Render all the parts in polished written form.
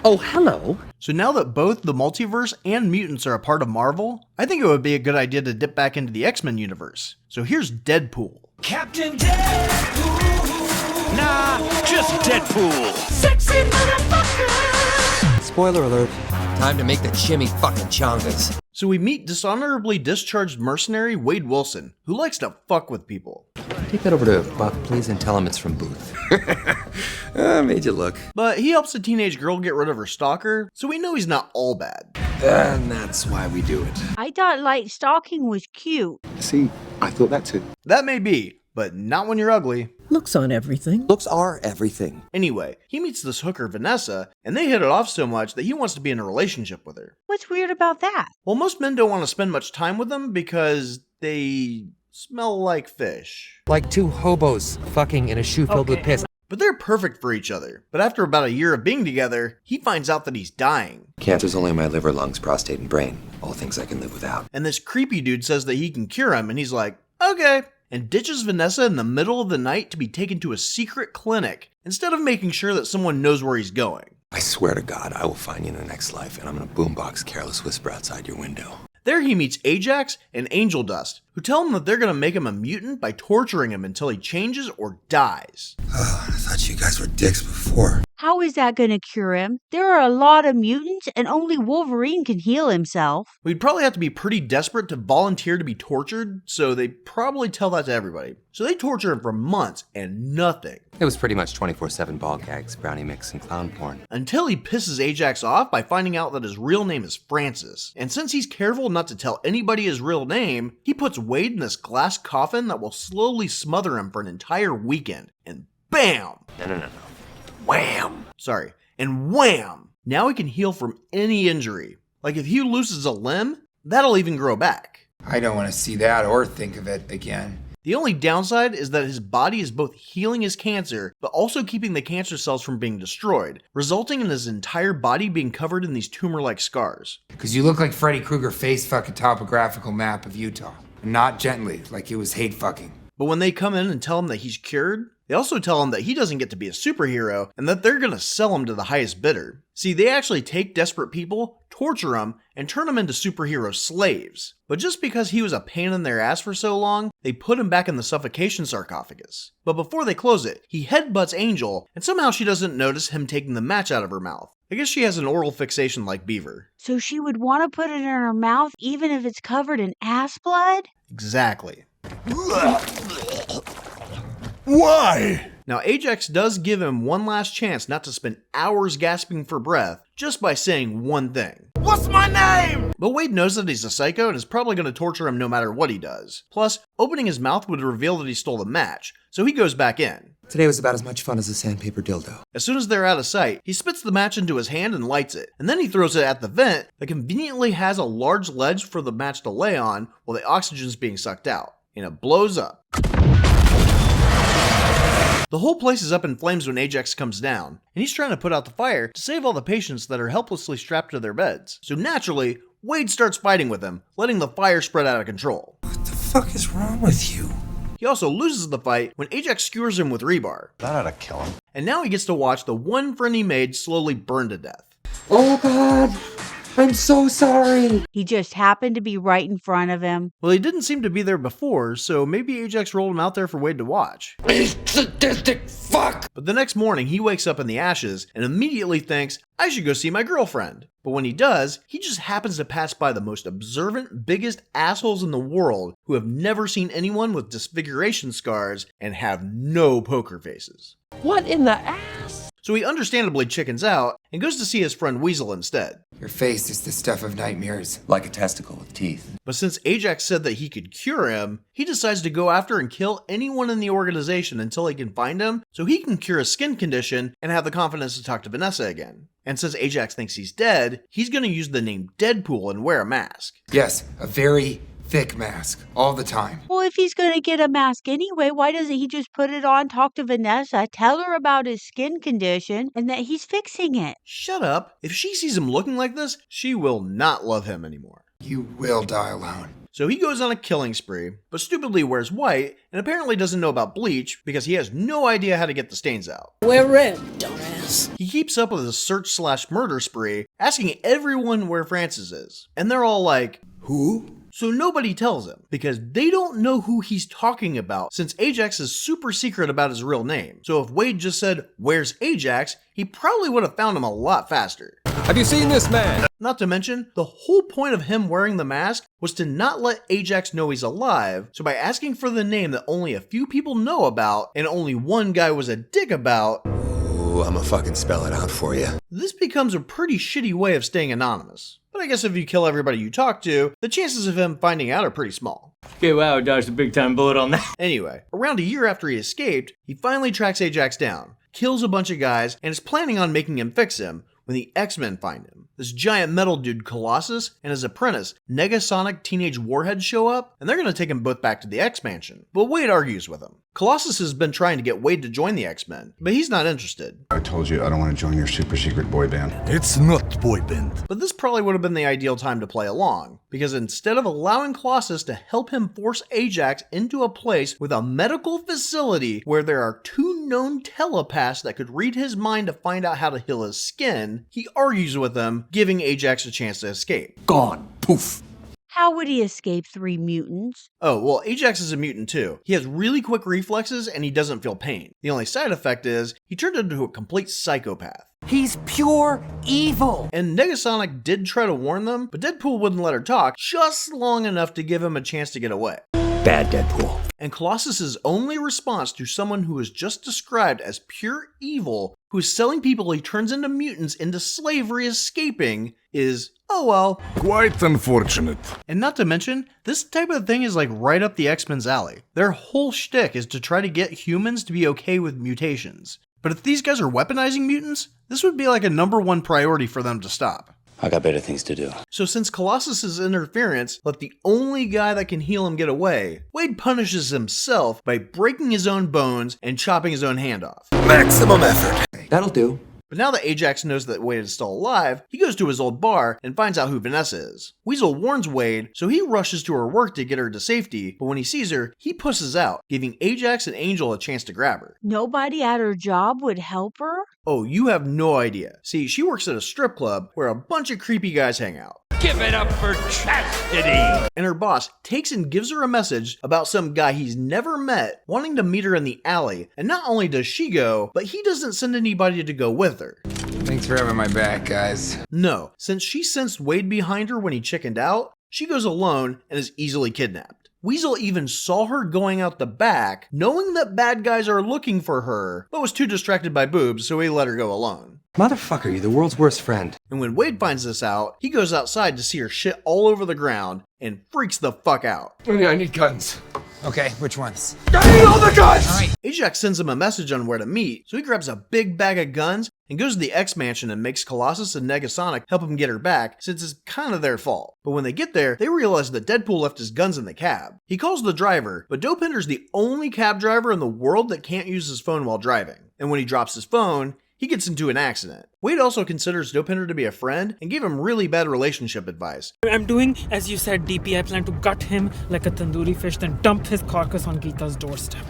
Oh, hello. So now that both the multiverse and mutants are a part of Marvel, I think it would be a good idea to dip back into the X-Men universe. So here's Deadpool. Captain Deadpool! Nah, just Deadpool! Sexy motherfucker! Spoiler alert. Time to make the chimmy fucking chongas. So we meet dishonorably discharged mercenary Wade Wilson, who likes to fuck with people. Take that over to Buck, please, and tell him it's from Booth. Made you look. But he helps a teenage girl get rid of her stalker, so we know he's not all bad. And that's why we do it. I thought light stalking was cute. See, I thought that too. That may be, but not when you're ugly. Looks on everything. Looks are everything. Anyway, he meets this hooker Vanessa, and they hit it off so much that he wants to be in a relationship with her. What's weird about that? Well, most men don't want to spend much time with them because they smell like fish. Like two hobos fucking in a shoe filled with piss. But they're perfect for each other. But after about a year of being together, he finds out that he's dying. Cancer's only in my liver, lungs, prostate, and brain. All things I can live without. And this creepy dude says that he can cure him, and he's like, okay. And ditches Vanessa in the middle of the night to be taken to a secret clinic, instead of making sure that someone knows where he's going. I swear to God, I will find you in the next life, and I'm gonna boombox Careless Whisper outside your window. There he meets Ajax and Angel Dust, who tell him that they're gonna make him a mutant by torturing him until he changes or dies. Oh, I thought you guys were dicks before. How is that going to cure him? There are a lot of mutants and only Wolverine can heal himself. We'd probably have to be pretty desperate to volunteer to be tortured, so they probably tell that to everybody. So they torture him for months and nothing. It was pretty much 24/7 ball gags, brownie mix, and clown porn. Until he pisses Ajax off by finding out that his real name is Francis. And since he's careful not to tell anybody his real name, he puts Wade in this glass coffin that will slowly smother him for an entire weekend. And bam! No. Wham! Sorry. And wham! Now he can heal from any injury. Like if he loses a limb, that'll even grow back. I don't want to see that or think of it again. The only downside is that his body is both healing his cancer, but also keeping the cancer cells from being destroyed, resulting in his entire body being covered in these tumor-like scars. Because you look like Freddy Krueger face fuck a topographical map of Utah. Not gently, like it was hate fucking. But when they come in and tell him that he's cured, they also tell him that he doesn't get to be a superhero and that they're gonna sell him to the highest bidder. See, they actually take desperate people, torture them, and turn them into superhero slaves. But just because he was a pain in their ass for so long, they put him back in the suffocation sarcophagus. But before they close it, he headbutts Angel, and somehow she doesn't notice him taking the match out of her mouth. I guess she has an oral fixation like Beaver. So she would want to put it in her mouth even if it's covered in ass blood? Exactly. Why? Now, Ajax does give him one last chance not to spend hours gasping for breath just by saying one thing. What's my name? But Wade knows that he's a psycho and is probably going to torture him no matter what he does. Plus, opening his mouth would reveal that he stole the match, so he goes back in. Today was about as much fun as a sandpaper dildo. As soon as they're out of sight, he spits the match into his hand and lights it, and then he throws it at the vent that conveniently has a large ledge for the match to lay on while the oxygen's being sucked out, and it blows up. The whole place is up in flames when Ajax comes down, and he's trying to put out the fire to save all the patients that are helplessly strapped to their beds. So naturally, Wade starts fighting with him, letting the fire spread out of control. What the fuck is wrong with you? He also loses the fight when Ajax skewers him with rebar. That ought to kill him. And now he gets to watch the one friend he made slowly burn to death. Oh God! I'm so sorry! He just happened to be right in front of him. Well, he didn't seem to be there before, so maybe Ajax rolled him out there for Wade to watch. Sadistic fuck! But the next morning, he wakes up in the ashes and immediately thinks, I should go see my girlfriend. But when he does, he just happens to pass by the most observant, biggest assholes in the world who have never seen anyone with disfiguration scars and have no poker faces. What in the ass? So he understandably chickens out and goes to see his friend Weasel instead. Your face is the stuff of nightmares. Like a testicle with teeth. But since Ajax said that he could cure him, he decides to go after and kill anyone in the organization until he can find him, so he can cure a skin condition and have the confidence to talk to Vanessa again. And since Ajax thinks he's dead, he's going to use the name Deadpool and wear a mask. Yes, a very thick mask. All the time. Well, if he's going to get a mask anyway, why doesn't he just put it on, talk to Vanessa, tell her about his skin condition, and that he's fixing it? Shut up. If she sees him looking like this, she will not love him anymore. You will die alone. so he goes on a killing spree, but stupidly wears white and apparently doesn't know about bleach because he has no idea how to get the stains out. Wear red, dumbass. He keeps up with a search/murder spree, asking everyone where Francis is, and they're all like, "Who?" So nobody tells him, because they don't know who he's talking about, since Ajax is super secret about his real name. So if Wade just said, "Where's Ajax?" he probably would have found him a lot faster. Have you seen this man? Not to mention, the whole point of him wearing the mask was to not let Ajax know he's alive, so by asking for the name that only a few people know about, and only one guy was a dick about, Ooh, I'ma fucking spell it out for you. this becomes a pretty shitty way of staying anonymous. But I guess if you kill everybody you talk to, the chances of him finding out are pretty small. Okay, wow, dodged a big time bullet on that. Anyway, around a year after he escaped, he finally tracks Ajax down, kills a bunch of guys, and is planning on making him fix him when the X-Men find him. This giant metal dude Colossus and his apprentice, Negasonic Teenage Warhead, show up, and they're gonna take them both back to the X-Mansion. But Wade argues with him. Colossus has been trying to get Wade to join the X-Men, but he's not interested. I told you I don't want to join your super secret boy band. It's not boy band. But this probably would have been the ideal time to play along, because instead of allowing Colossus to help him force Ajax into a place with a medical facility where there are 2 known telepaths that could read his mind to find out how to heal his skin, he argues with them, giving Ajax a chance to escape. Gone. Poof. How would he escape 3 mutants? Oh, well, Ajax is a mutant too. He has really quick reflexes and he doesn't feel pain. The only side effect is he turned into a complete psychopath. He's pure evil. And Negasonic did try to warn them, but Deadpool wouldn't let her talk just long enough to give him a chance to get away. Bad Deadpool. And Colossus's only response to someone who is just described as pure evil, who is selling people he turns into mutants into slavery escaping, is, oh well. Quite unfortunate. And not to mention, this type of thing is like right up the X-Men's alley. Their whole shtick is to try to get humans to be okay with mutations. But if these guys are weaponizing mutants, this would be like a #1 priority for them to stop. I got better things to do. So since Colossus's interference let the only guy that can heal him get away, Wade punishes himself by breaking his own bones and chopping his own hand off. Maximum effort. That'll do. But now that Ajax knows that Wade is still alive, he goes to his old bar and finds out who Vanessa is. Weasel warns Wade, so he rushes to her work to get her to safety, but when he sees her, he pusses out, giving Ajax and Angel a chance to grab her. Nobody at her job would help her? Oh, you have no idea. See, she works at a strip club where a bunch of creepy guys hang out. Give it up for chastity. And her boss takes and gives her a message about some guy he's never met wanting to meet her in the alley, and not only does she go, but he doesn't send anybody to go with her. Thanks for having my back, guys. No, since she sensed Wade behind her when he chickened out, she goes alone and is easily kidnapped. Weasel even saw her going out the back, knowing that bad guys are looking for her, but was too distracted by boobs, so he let her go alone. Motherfucker, you're the world's worst friend. And when Wade finds this out, he goes outside to see her shit all over the ground and freaks the fuck out. Okay, I need guns. Okay, which ones? I need all the guns! All right. Ajax sends him a message on where to meet, so he grabs a big bag of guns and goes to the X-Mansion and makes Colossus and Negasonic help him get her back, since it's kind of their fault. But when they get there, they realize that Deadpool left his guns in the cab. He calls the driver, but Dopender's the only cab driver in the world that can't use his phone while driving. And when he drops his phone, he gets into an accident. Wade also considers Dopender to be a friend and gave him really bad relationship advice. I'm doing, as you said, DP. I plan to gut him like a tandoori fish, then dump his carcass on Geeta's doorstep.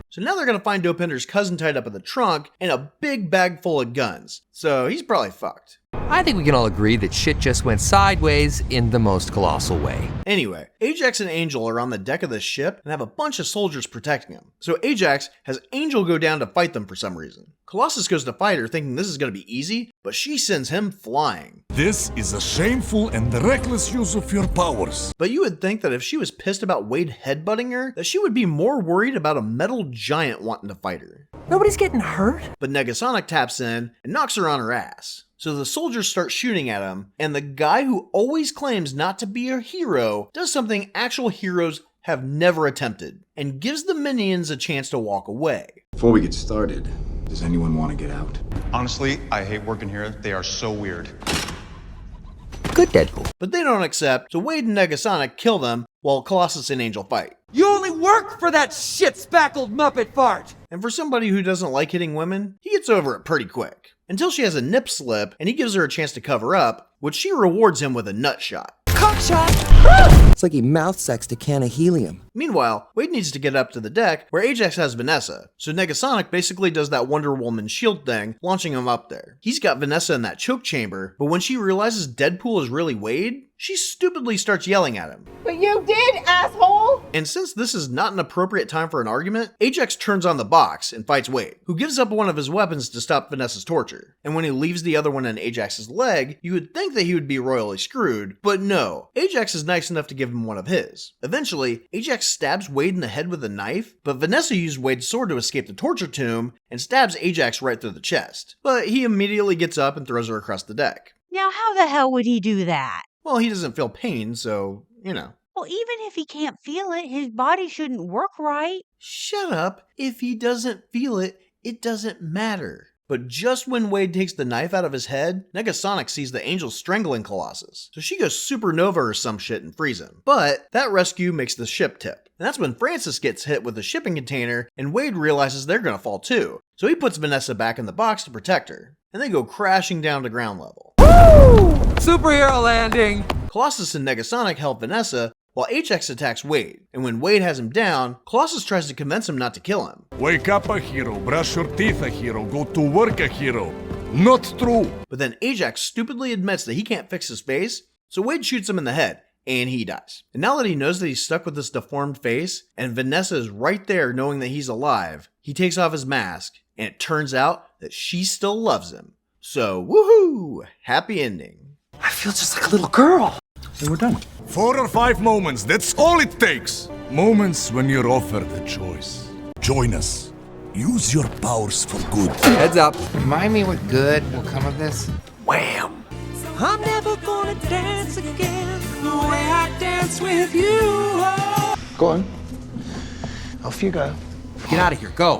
So now they're gonna find Dopender's cousin tied up in the trunk and a big bag full of guns. So he's probably fucked. I think we can all agree that shit just went sideways in the most colossal way. Anyway, Ajax and Angel are on the deck of the ship and have a bunch of soldiers protecting them. So Ajax has Angel go down to fight them for some reason. Colossus goes to fight her thinking this is going to be easy, but she sends him flying. This is a shameful and reckless use of your powers. But you would think that if she was pissed about Wade headbutting her, that she would be more worried about a metal giant wanting to fight her. Nobody's getting hurt. But Negasonic taps in and knocks her on her ass. So the soldiers start shooting at him, and the guy who always claims not to be a hero does something actual heroes have never attempted, and gives the minions a chance to walk away. Before we get started, does anyone want to get out? Honestly, I hate working here. They are so weird. Good Deadpool. But they don't accept, so Wade and Negasonic kill them while Colossus and Angel fight. You only work for that shit-spackled Muppet fart. And for somebody who doesn't like hitting women, he gets over it pretty quick. Until she has a nip slip, and he gives her a chance to cover up, which she rewards him with a nut shot. Cock shot! It's like he mouth-sexed a can of helium. Meanwhile, Wade needs to get up to the deck where Ajax has Vanessa, so Negasonic basically does that Wonder Woman shield thing, launching him up there. He's got Vanessa in that choke chamber, but when she realizes Deadpool is really Wade, she stupidly starts yelling at him. But you did, asshole! And since this is not an appropriate time for an argument, Ajax turns on the box and fights Wade, who gives up one of his weapons to stop Vanessa's torture. And when he leaves the other one in Ajax's leg, you would think that he would be royally screwed, but no, Ajax is nice enough to give him one of his. Eventually, Ajax stabs Wade in the head with a knife, but Vanessa used Wade's sword to escape the torture tomb and stabs Ajax right through the chest. But he immediately gets up and throws her across the deck. Now, how the hell would he do that? Well, he doesn't feel pain, so, you know. Well, even if he can't feel it, his body shouldn't work right. Shut up. If he doesn't feel it, it doesn't matter. But just when Wade takes the knife out of his head, Negasonic sees the angel strangling Colossus. So she goes supernova or some shit and frees him. But that rescue makes the ship tip. And that's when Francis gets hit with a shipping container and Wade realizes they're gonna fall too. So he puts Vanessa back in the box to protect her. And they go crashing down to ground level. Woo! Superhero landing! Colossus and Negasonic help Vanessa, while Ajax attacks Wade. And when Wade has him down, Colossus tries to convince him not to kill him. Wake up a hero, brush your teeth a hero, go to work a hero. Not true! But then Ajax stupidly admits that he can't fix his face, so Wade shoots him in the head, and he dies. And now that he knows that he's stuck with this deformed face, and Vanessa is right there knowing that he's alive, he takes off his mask, and it turns out that she still loves him. So, woohoo! Happy ending. I feel just like a little girl. And we're done. 4 or 5 moments, that's all it takes. Moments when you're offered a choice. Join us. Use your powers for good. Heads up. Remind me what good will come of this? Wham! I'm never gonna dance again the way I dance with you. Go on. Off you go. Get out of here, go.